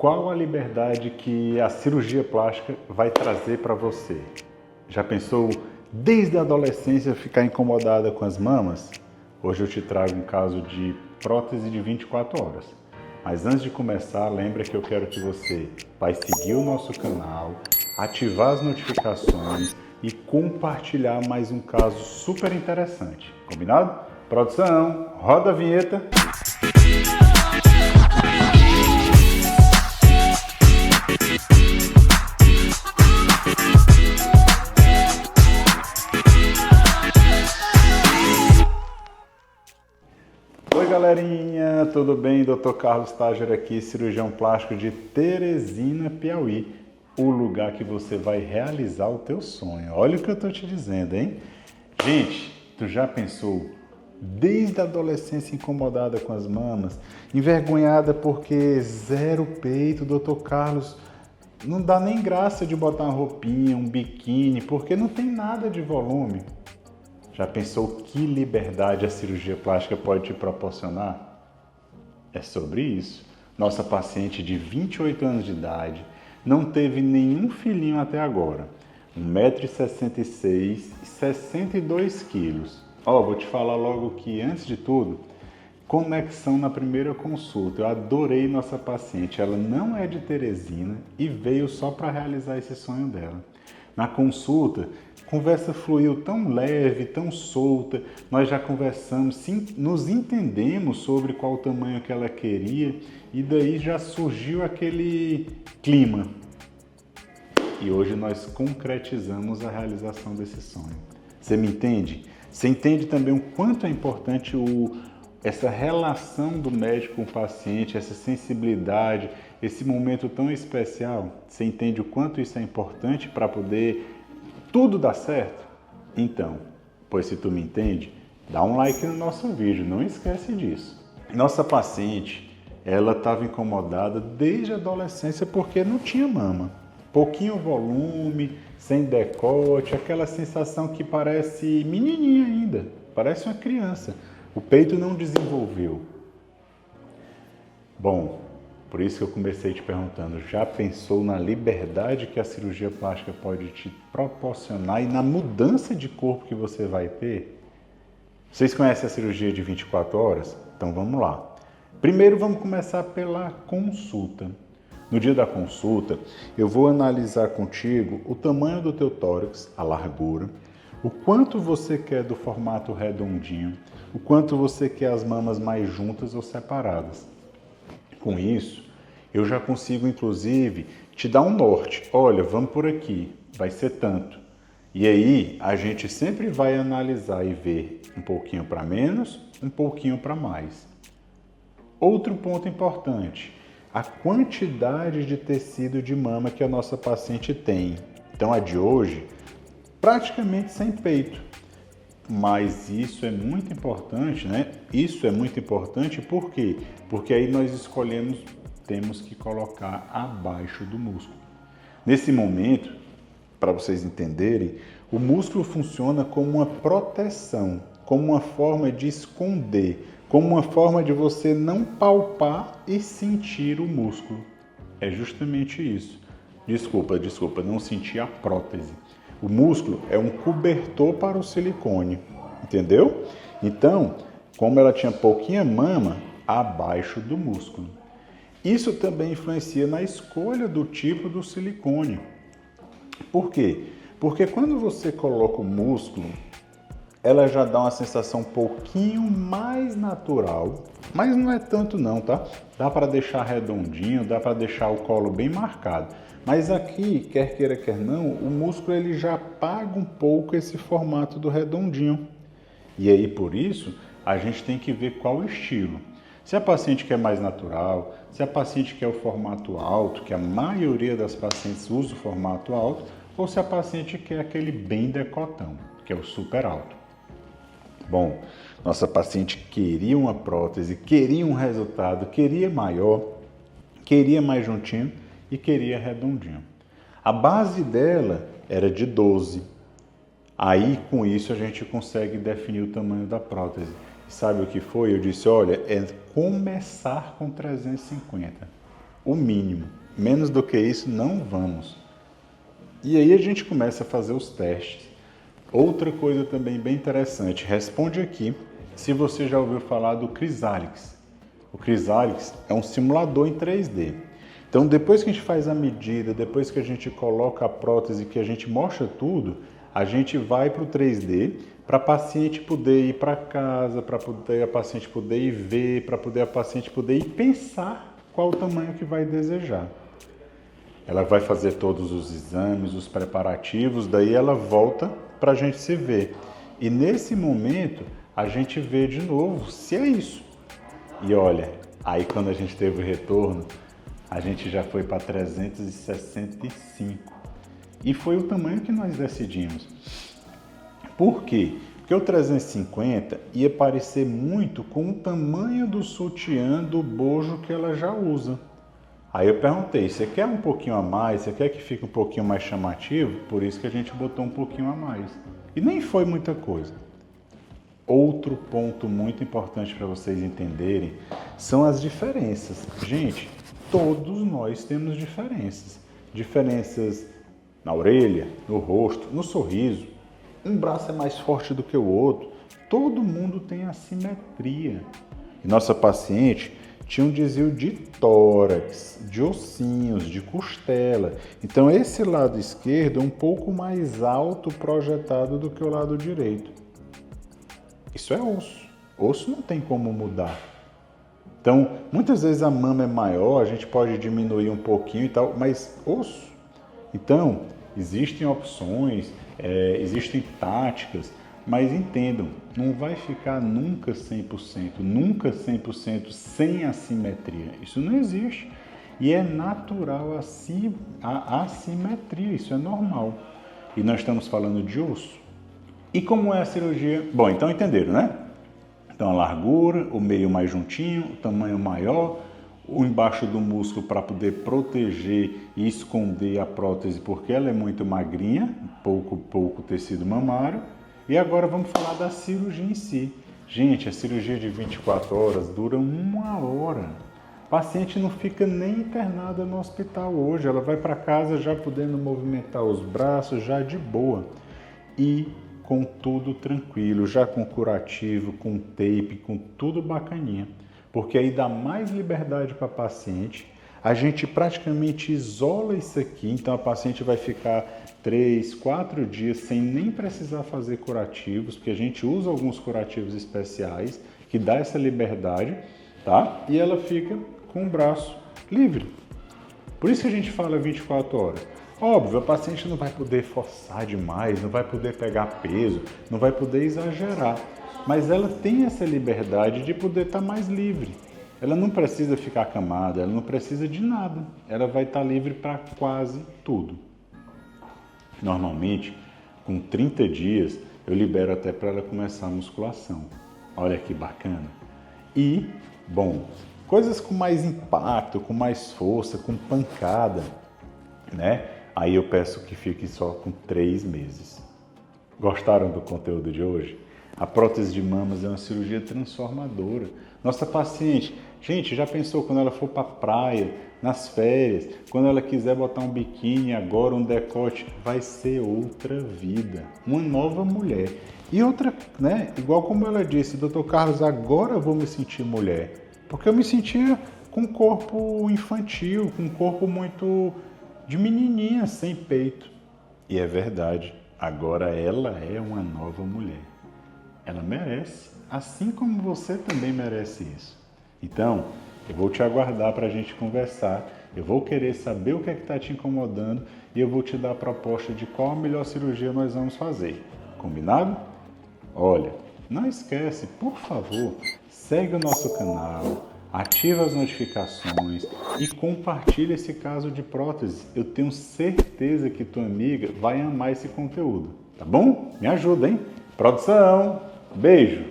Qual a liberdade que a cirurgia plástica vai trazer para você? Já pensou desde a adolescência ficar incomodada com as mamas? Hoje eu te trago um caso de prótese de 24 horas. Mas antes de começar, lembra que eu quero que você vai seguir o nosso canal, ativar as notificações e compartilhar mais um caso super interessante. Combinado? Produção, roda a vinheta. Oi galerinha, tudo bem? Dr. Carlos Tager aqui, cirurgião plástico de Teresina, Piauí, o lugar que você vai realizar o teu sonho. Olha o que eu tô te dizendo, hein? Gente, tu já pensou desde a adolescência incomodada com as mamas, envergonhada porque zero peito, Dr. Carlos, não dá nem graça de botar uma roupinha, um biquíni, porque não tem nada de volume. Já pensou que liberdade a cirurgia plástica pode te proporcionar? É sobre isso. Nossa paciente de 28 anos de idade não teve nenhum filhinho até agora. 1,66 m e 62 kg. Vou te falar logo que, antes de tudo, conexão na primeira consulta. Eu adorei nossa paciente. Ela não é de Teresina e veio só para realizar esse sonho dela. Na consulta, conversa fluiu tão leve, tão solta, nós já conversamos, sim, nos entendemos sobre qual o tamanho que ela queria e daí já surgiu aquele clima. E hoje nós concretizamos a realização desse sonho. Você me entende? Você entende também o quanto é importante essa relação do médico com o paciente, essa sensibilidade, esse momento tão especial? Você entende o quanto isso é importante para poder tudo dar certo? Então, pois se tu me entende, dá um like no nosso vídeo, não esquece disso. Nossa paciente, ela estava incomodada desde a adolescência porque não tinha mama. Pouquinho volume, sem decote, aquela sensação que parece menininha ainda, parece uma criança. O peito não desenvolveu. Bom, por isso que eu comecei te perguntando, já pensou na liberdade que a cirurgia plástica pode te proporcionar e na mudança de corpo que você vai ter? Vocês conhecem a cirurgia de 24 horas? Então vamos lá. Primeiro vamos começar pela consulta. No dia da consulta, eu vou analisar contigo o tamanho do teu tórax, a largura, o quanto você quer do formato redondinho, o quanto você quer as mamas mais juntas ou separadas. Com isso, eu já consigo, inclusive, te dar um norte. Olha, vamos por aqui, vai ser tanto. E aí, a gente sempre vai analisar e ver um pouquinho para menos, um pouquinho para mais. Outro ponto importante, a quantidade de tecido de mama que a nossa paciente tem. Então, a de hoje, praticamente sem peito. Mas isso é muito importante, né? Isso é muito importante por quê? Porque aí nós escolhemos, temos que colocar abaixo do músculo. Nesse momento, para vocês entenderem, o músculo funciona como uma proteção, como uma forma de esconder, como uma forma de você não palpar e sentir o músculo. É justamente isso. Desculpa, não sentir a prótese. O músculo é um cobertor para o silicone, entendeu? Então, como ela tinha pouquinha mama, abaixo do músculo. Isso também influencia na escolha do tipo do silicone. Por quê? Porque quando você coloca o músculo, ela já dá uma sensação um pouquinho mais natural, mas não é tanto não, tá? Dá para deixar redondinho, dá para deixar o colo bem marcado. Mas aqui, quer queira, quer não, o músculo ele já apaga um pouco esse formato do redondinho. E aí, por isso, a gente tem que ver qual estilo. Se a paciente quer mais natural, se a paciente quer o formato alto, que a maioria das pacientes usa o formato alto, ou se a paciente quer aquele bem decotão, que é o super alto. Bom, nossa paciente queria uma prótese, queria um resultado, queria maior, queria mais juntinho e queria redondinho. A base dela era de 12. Aí, com isso, a gente consegue definir o tamanho da prótese. Sabe o que foi? Eu disse, olha, é começar com 350. o mínimo. Menos do que isso, não vamos. E aí a gente começa a fazer os testes. Outra coisa também bem interessante, responde aqui se você já ouviu falar do Crysalix. O Crysalix é um simulador em 3D. Então, depois que a gente faz a medida, depois que a gente coloca a prótese, que a gente mostra tudo, a gente vai para o 3D para a paciente poder ir para casa, para poder a paciente poder ir ver, para poder a paciente poder ir pensar qual o tamanho que vai desejar. Ela vai fazer todos os exames, os preparativos, daí ela volta para a gente se ver. E nesse momento, a gente vê de novo se é isso. E olha, aí quando a gente teve o retorno, a gente já foi para 365. E foi o tamanho que nós decidimos. Por quê? Porque o 350 ia parecer muito com o tamanho do sutiã do bojo que ela já usa. Aí eu perguntei, você quer um pouquinho a mais? Você quer que fique um pouquinho mais chamativo? Por isso que a gente botou um pouquinho a mais. E nem foi muita coisa. Outro ponto muito importante para vocês entenderem são as diferenças. Gente, todos nós temos diferenças. Diferenças na orelha, no rosto, no sorriso. Um braço é mais forte do que o outro. Todo mundo tem assimetria. E nossa paciente tinha um desvio de tórax, de ossinhos, de costela. Então esse lado esquerdo é um pouco mais alto projetado do que o lado direito. Isso é osso. Osso não tem como mudar. Então, muitas vezes a mama é maior, a gente pode diminuir um pouquinho e tal, mas osso. Então, existem opções, existem táticas, mas entendam, não vai ficar nunca 100% sem assimetria. Isso não existe. E é natural a assimetria, isso é normal. E nós estamos falando de osso. E como é a cirurgia? Bom, então entenderam, né? Então a largura, o meio mais juntinho, o tamanho maior, o embaixo do músculo para poder proteger e esconder a prótese, porque ela é muito magrinha, pouco tecido mamário. E agora vamos falar da cirurgia em si. Gente, a cirurgia de 24 horas dura 1 hora. A paciente não fica nem internada no hospital hoje, ela vai para casa já podendo movimentar os braços, já de boa. E com tudo tranquilo, já com curativo, com tape, com tudo bacaninha. Porque aí dá mais liberdade para a paciente, a gente praticamente isola isso aqui, então a paciente vai ficar 3, 4 dias sem nem precisar fazer curativos, porque a gente usa alguns curativos especiais que dá essa liberdade, tá? E ela fica com o braço livre. Por isso que a gente fala 24 horas. Óbvio, a paciente não vai poder forçar demais, não vai poder pegar peso, não vai poder exagerar, mas ela tem essa liberdade de poder estar mais livre. Ela não precisa ficar acamada, ela não precisa de nada, ela vai estar livre para quase tudo. Normalmente, com 30 dias, eu libero até para ela começar a musculação. Olha que bacana. E, bom, coisas com mais impacto, com mais força, com pancada, né? Aí eu peço que fique só com 3 meses. Gostaram do conteúdo de hoje? A prótese de mamas é uma cirurgia transformadora. Nossa paciente, gente, já pensou quando ela for para a praia, nas férias, quando ela quiser botar um biquíni agora, um decote, vai ser outra vida, uma nova mulher. E outra, né, igual como ela disse, Dr. Carlos, agora eu vou me sentir mulher. Porque eu me sentia com um corpo infantil, com um corpo muito de menininha, sem peito. E é verdade, agora ela é uma nova mulher. Ela merece, assim como você também merece isso. Então, eu vou te aguardar para a gente conversar, eu vou querer saber o que é que está te incomodando e eu vou te dar a proposta de qual a melhor cirurgia nós vamos fazer. Combinado? Olha, não esquece, por favor, segue o nosso canal, ativa as notificações e compartilha esse caso de prótese. Eu tenho certeza que tua amiga vai amar esse conteúdo, tá bom? Me ajuda, hein? Produção, beijo!